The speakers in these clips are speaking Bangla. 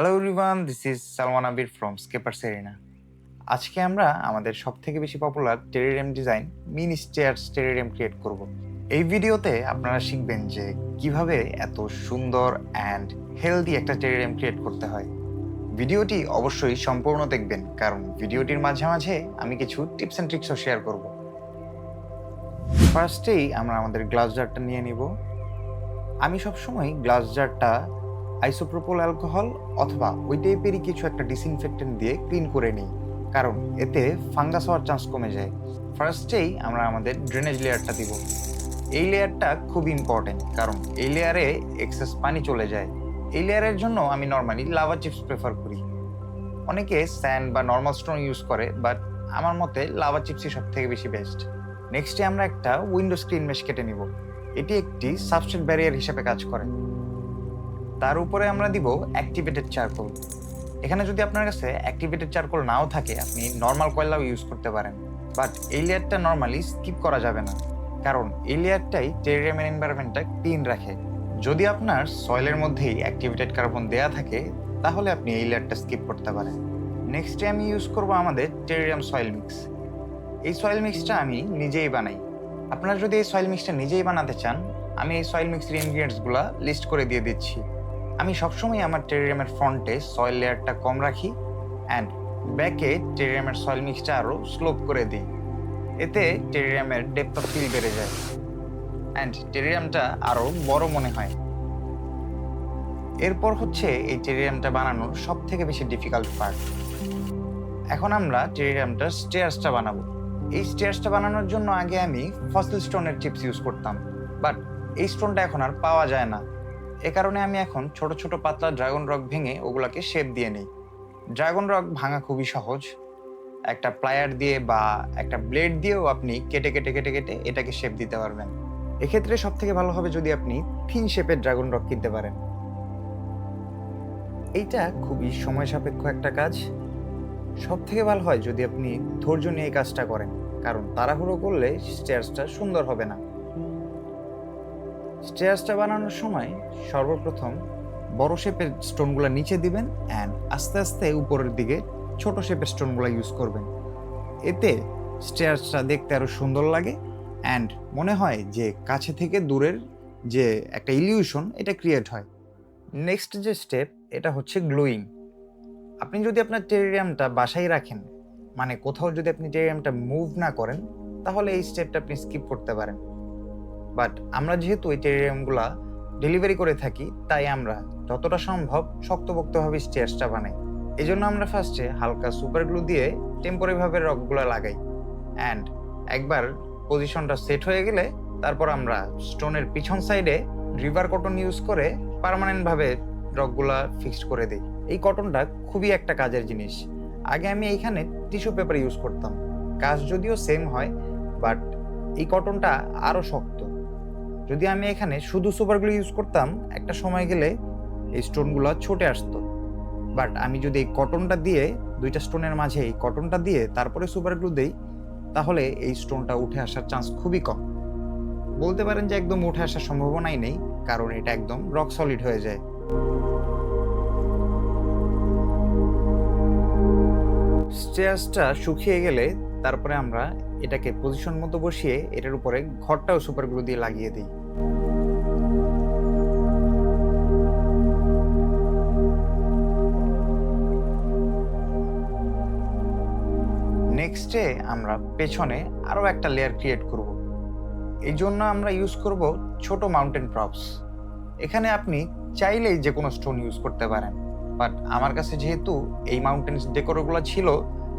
Hello everyone, this is Salman Abir from Scapers arena. আজকে আমরা আমাদের সবথেকে বেশি popular terrarium design mini stairs terrarium create করব। এই ভিডিওতে আপনারা শিখবেন যে কিভাবে এত সুন্দর অ্যান্ড হেলদি একটা টেরারিয়াম ক্রিয়েট করতে হয়। ভিডিওটি অবশ্যই সম্পূর্ণ দেখবেন, কারণ ভিডিওটির মাঝে মাঝে আমি কিছু টিপস অ্যান্ড ট্রিক্সও শেয়ার করব। ফার্স্টেই আমরা আমাদের গ্লাস জারটা নিয়ে নিব। আমি সবসময় গ্লাস জারটা আইসোপ্রোপল অ্যালকোহল অথবা ওই টাইপেরই কিছু একটা ডিসইনফেক্টেন্ট দিয়ে ক্লিন করে নিই, কারণ এতে ফাঙ্গাস হওয়ার চান্স কমে যায়। ফার্স্টেই আমরা আমাদের ড্রেনেজ লেয়ারটা দিব। এই লেয়ারটা খুব ইম্পর্টেন্ট, কারণ এই লেয়ারে এক্সেস পানি চলে যায়। এই লেয়ারের জন্য আমি নর্মালি লাভা চিপস প্রেফার করি। অনেকে স্যান্ড বা নর্মাল স্টোন ইউজ করে, বাট আমার মতে লাভা চিপসই সব থেকে বেশি বেস্ট। নেক্সটে আমরা একটা উইন্ডো স্ক্রিন মেশ কেটে নিব। এটি একটি সাবস্ট্রেট ব্যারিয়ার হিসেবে কাজ করে। তার উপরে আমরা দিব অ্যাক্টিভেটেড চারকোল। এখানে যদি আপনার কাছে অ্যাক্টিভেটেড চারকোল নাও থাকে, আপনি নর্মাল কয়লাও ইউজ করতে পারেন, বাট এই লেয়ারটা নর্মালি স্কিপ করা যাবে না, কারণ এই লেয়ারটাই টেরারিয়ামের এনভায়রনমেন্টটা ক্লিন রাখে। যদি আপনার সয়েলের মধ্যেই অ্যাক্টিভেটেড কার্বন দেয়া থাকে, তাহলে আপনি এই লেয়ারটা স্কিপ করতে পারেন। নেক্সটে আমি ইউজ করব আমাদের টেরারিয়াম সয়েল মিক্স। এই সয়েল মিক্সটা আমি নিজেই বানাই। আপনারা যদি এই সয়েল মিক্সটা নিজেই বানাতে চান, আমি এই সয়েল মিক্সের ইনগ্রিডিয়েন্টসগুলো লিস্ট করে দিয়ে দিচ্ছি। আমি সবসময় আমার টেরারিয়ামের ফ্রন্টে সয়েল লেয়ারটা কম রাখি অ্যান্ড ব্যাকে টেরারিয়ামের সয়েল মিক্সটা আরও স্লোপ করে দিই। এতে টেরারিয়ামের ডেপথ অফ ফিল বেড়ে যায় অ্যান্ড টেরারিয়ামটা আরও বড় মনে হয়। এরপর হচ্ছে এই টেরারিয়ামটা বানানোর সব থেকে বেশি ডিফিকাল্ট পার্ট। এখন আমরা টেরারিয়ামটার স্টেয়ার্সটা বানাবো। এই স্টেয়ার্সটা বানানোর জন্য আগে আমি ফসিল স্টোনের চিপস ইউজ করতাম, বাট এই স্টোনটা এখন আর পাওয়া যায় না। এ কারণে আমি এখন ছোট ছোট পাতলা ড্রাগন রক ভেঙে ওগুলাকে শেপ দিয়ে নিই। ড্রাগন রক ভাঙা খুবই সহজ। একটা প্লায়ার দিয়ে বা একটা ব্লেড দিয়েও আপনি কেটে কেটে কেটে কেটে এটাকে শেপ দিতে পারবেন। এক্ষেত্রে সব থেকে ভালো হবে যদি আপনি থিন শেপের ড্রাগন রক কিনতে পারেন। এইটা খুবই সময় সাপেক্ষ একটা কাজ। সব থেকে ভালো হয় যদি আপনি ধৈর্য নিয়ে এই কাজটা করেন, কারণ তাড়াহুড়ো করলে স্টেয়ার্সটা সুন্দর হবে না। স্টেয়ার্সটা বানানোর সময় সর্বপ্রথম বড় শেপের স্টোনগুলো নিচে দিবেন অ্যান্ড আস্তে আস্তে উপরের দিকে ছোট শেপের স্টোনগুলো ইউজ করবেন। এতে স্টেয়ার্সটা দেখতে আরো সুন্দর লাগে অ্যান্ড মনে হয় যে কাছে থেকে দূরের যে একটা ইলিউশন এটা ক্রিয়েট হয়। নেক্সট যে স্টেপ, এটা হচ্ছে গ্লুইং। আপনি যদি আপনার টেরারিয়ামটা বাসায় রাখেন, মানে কোথাও যদি আপনি টেরারিয়ামটা মুভ না করেন, তাহলে এই স্টেপটা আপনি স্কিপ করতে পারেন। বাট আমরা যেহেতু এই টেরারিয়ামগুলা ডেলিভারি করে থাকি, তাই আমরা যতটা সম্ভব শক্তপোক্তভাবে স্টেয়ার্সটা বানাই। এই জন্য আমরা ফার্স্টে হালকা সুপার গ্লু দিয়ে টেম্পোরারিভাবে রকগুলো লাগাই অ্যান্ড একবার পজিশনটা সেট হয়ে গেলে তারপর আমরা স্টোনের পিছন সাইডে রিভার কটন ইউজ করে পার্মানেন্টভাবে রকগুলা ফিক্সড করে দিই। এই কটনটা খুবই একটা কাজের জিনিস। আগে আমি এইখানে টিস্যু পেপার ইউজ করতাম, কাজ যদিও সেম হয়, বাট এই কটনটা আরও শক্ত। যদি আমি এখানে শুধু সুপারগ্লু ইউজ করতাম, একটা সময় গেলে এই স্টোনগুলো ছুটে আসতো। বাট আমি যদি এই কটনটা দিয়ে দুইটা স্টোনের মাঝে এই কটনটা দিয়ে তারপরে সুপারগ্লু দেই, তাহলে এই স্টোনটা উঠে আসার চান্স খুবই কম। বলতে পারেন যে একদম উঠে আসার সম্ভাবনাই নেই, কারণ এটা একদম রক সলিড হয়ে যায়। স্টেয়ার্সটা শুকিয়ে গেলে তারপরে আমরা এটাকে পজিশন মতো বসিয়ে এটার উপরে ঘরটাও সুপারগ্লু দিয়ে লাগিয়ে দিই। নেক্সটে আমরা পেছনে আরও একটা লেয়ার ক্রিয়েট করব। এই জন্য আমরা ইউজ করব ছোট মাউন্টেন প্রপস। এখানে আপনি চাইলেই যে কোনো স্টোন ইউজ করতে পারেন, বাট আমার কাছে যেহেতু এই মাউন্টেন ডেকোরগুলো ছিল,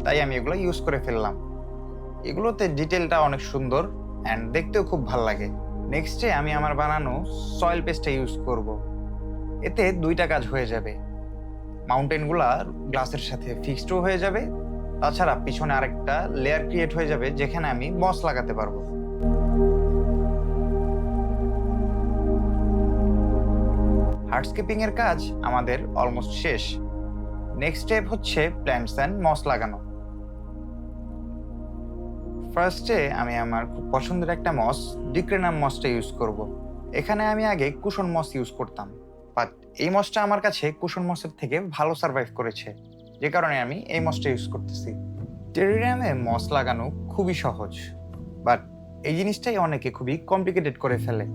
তাই আমি এগুলো ইউজ করে ফেললাম। এগুলোতে ডিটেলটা অনেক সুন্দর অ্যান্ড দেখতেও খুব ভালো লাগে। নেক্সটে আমি আমার বানানো সয়েল পেস্টটা ইউজ করব। এতে দুইটা কাজ হয়ে যাবে, মাউন্টেনগুলা গ্লাসের সাথে ফিক্সডও হয়ে যাবে, তাছাড়া পিছনে আরেকটা লেয়ার ক্রিয়েট হয়ে যাবে যেখানে আমি মস লাগাতে পারবো। হার্ডস্কেপিং এর কাজ আমাদের অলমোস্ট শেষ। নেক্সট স্টেপ হচ্ছে প্ল্যান্টস অ্যান্ড মস লাগানো। ফার্স্টে আমি আমার খুব পছন্দের একটা মস, ডিক্রেনাম মসটা ইউজ করব। এখানে আমি আগে কুশন মস ইউজ করতাম, বাট এই মসটা আমার কাছে কুশন মসের থেকে ভালো সার্ভাইভ করেছে, যে কারণে আমি এই মসটা ইউজ করতেছি। টেরারিয়ামে মস লাগানো খুবই সহজ, বাট এই জিনিসটাই অনেকে খুবই কমপ্লিকেটেড করে ফেলে।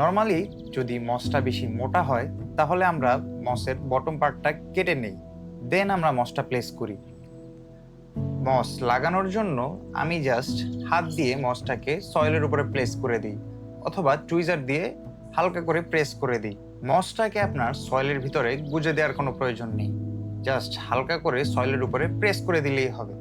নর্মালি যদি মসটা বেশি মোটা হয় তাহলে আমরা মসের বটম পার্টটা কেটে নেই, দেন আমরা মসটা প্লেস করি। মস লাগানোর জন্য আমি জাস্ট হাত দিয়ে মসটাকে সয়েলের উপরে প্লেস করে দিই, অথবা টুইজার দিয়ে হালকা করে প্রেস করে দিই। মসটাকে আপনার সয়েলের ভিতরে গুজে দেওয়ার কোনো প্রয়োজন নেই, জাস্ট হালকা করে সয়েলের উপরে প্রেস করে দিলেই হবে।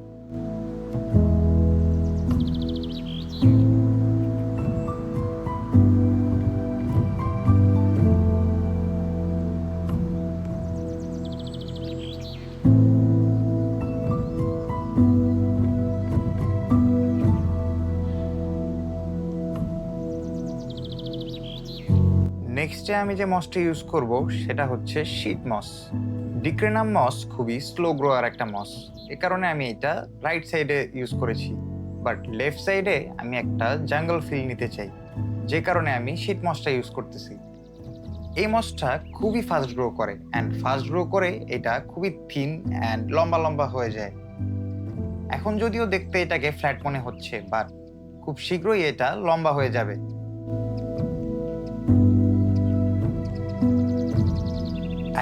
নেক্সটে আমি যে মসটা ইউজ করব সেটা হচ্ছে শীট মস। ডিক্রেনাম মস খুবই স্লো গ্রোয়ার একটা মস, এ কারণে আমি এটা রাইট সাইডে ইউজ করেছি। বাট লেফট সাইডে আমি একটা জাঙ্গল ফিল নিতে চাই, যে কারণে আমি শীট মসটা ইউজ করতেছি। এই মসটা খুবই ফাস্ট গ্রো করে, অ্যান্ড ফাস্ট গ্রো করে এটা খুবই থিন অ্যান্ড লম্বা লম্বা হয়ে যায়। এখন যদিও দেখতে এটাকে ফ্ল্যাট মনে হচ্ছে, বাট খুব শীঘ্রই এটা লম্বা হয়ে যাবে।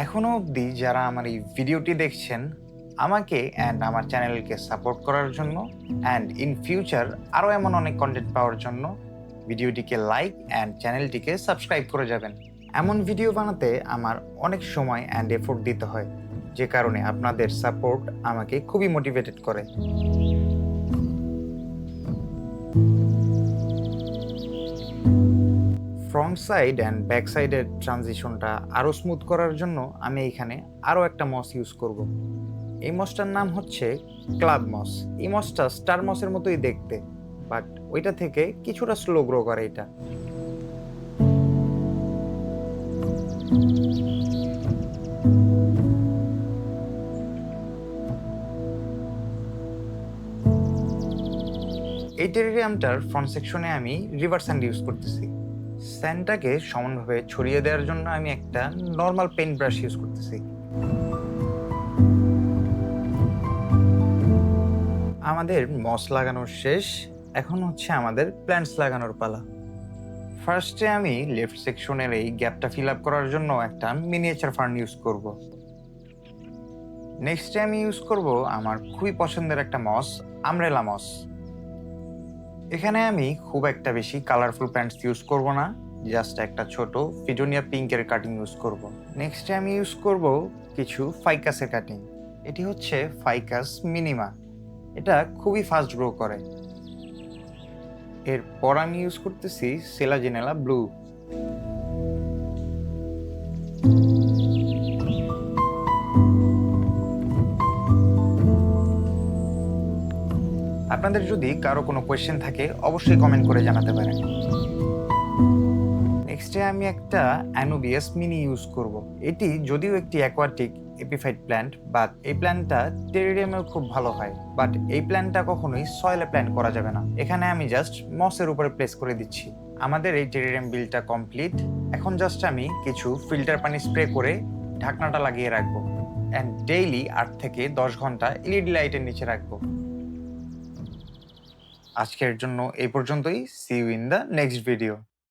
এখনো অবধি যারা আমার এই ভিডিওটি দেখছেন, আমাকে অ্যান্ড আমার চ্যানেলকে সাপোর্ট করার জন্য অ্যান্ড ইন ফিউচার আরও এমন অনেক কন্টেন্ট পাওয়ার জন্য ভিডিওটিকে লাইক অ্যান্ড চ্যানেলটিকে সাবস্ক্রাইব করে যাবেন। এমন ভিডিও বানাতে আমার অনেক সময় অ্যান্ড এফোর্ট দিতে হয়, যে কারণে আপনাদের সাপোর্ট আমাকে খুবই মোটিভেটেড করে। ফ্রন্ট সাইড অ্যান্ড ব্যাক সাইডের ট্রানজিশনটা আরও স্মুথ করার জন্য আমি এখানে আরও একটা মস ইউজ করব। এই মসটার নাম হচ্ছে ক্লাব মস। এই মসটা স্টার মসের মতোই দেখতে, বাট ওইটা থেকে কিছুটা স্লো গ্রো করে এটা। এই টেরারিয়ামটার ফ্রন্ট সেকশনে আমি রিভার স্যান্ড ইউজ করতেছি। স্যান্ডটাকে সমানভাবে ছড়িয়ে দেওয়ার জন্য আমি একটা নর্মাল পেইন্ট ব্রাশ ইউজ করতেছি। আমাদের মস লাগানোর শেষ, এখন হচ্ছে আমাদের প্ল্যান্টস লাগানোর পালা। ফার্স্টে আমি লেফট সেকশনের এই গ্যাপটা ফিল আপ করার জন্য একটা মিনিয়েচার ফার্ন ইউজ করব। নেক্সটে আমি ইউজ করব আমার খুবই পছন্দের একটা মস, আমব্রেলা মস। এখানে আমি খুব একটা বেশি কালারফুল প্ল্যান্টস ইউজ করব না, জাস্ট একটা ছোট ফিডোনিয়া পিঙ্কের কাটিং ইউজ করব। নেক্সটে আমি ইউজ করব কিছু ফাইকাসের কাটিং। এটি হচ্ছে ফাইকাস মিনিমা, এটা খুবই ফাস্ট গ্রো করে। এরপর আমি ইউজ করতেছি সেলাজিনেলা ব্লু। আপনাদের যদি কারো কোনো কোয়েশ্চেন থাকে অবশ্যই কমেন্ট করে জানাতে পারেন। নেক্সটে আমি একটা অ্যানুবিয়াস মিনি ইউজ করব। এটি যদিও একটি অ্যাকোয়াটিক এপিফাইট প্ল্যান্ট, বাট এই প্ল্যান্টটা টেরারিয়ামেও খুব ভালো হয়। বাট এই প্ল্যান্টটা কখনোই সয়েলে প্ল্যান্ট করা যাবে না। এখানে আমি জাস্ট মসের উপরে প্লেস করে দিচ্ছি। আমাদের এই টেরারিয়াম বিলটা কমপ্লিট। এখন জাস্ট আমি কিছু ফিল্টার পানি স্প্রে করে ঢাকনাটা লাগিয়ে রাখবো, অ্যান্ড ডেইলি 8 থেকে 10 ঘন্টা এলইডি লাইটের নিচে রাখবো। আজকের জন্য এই পর্যন্তই। See you in the next video.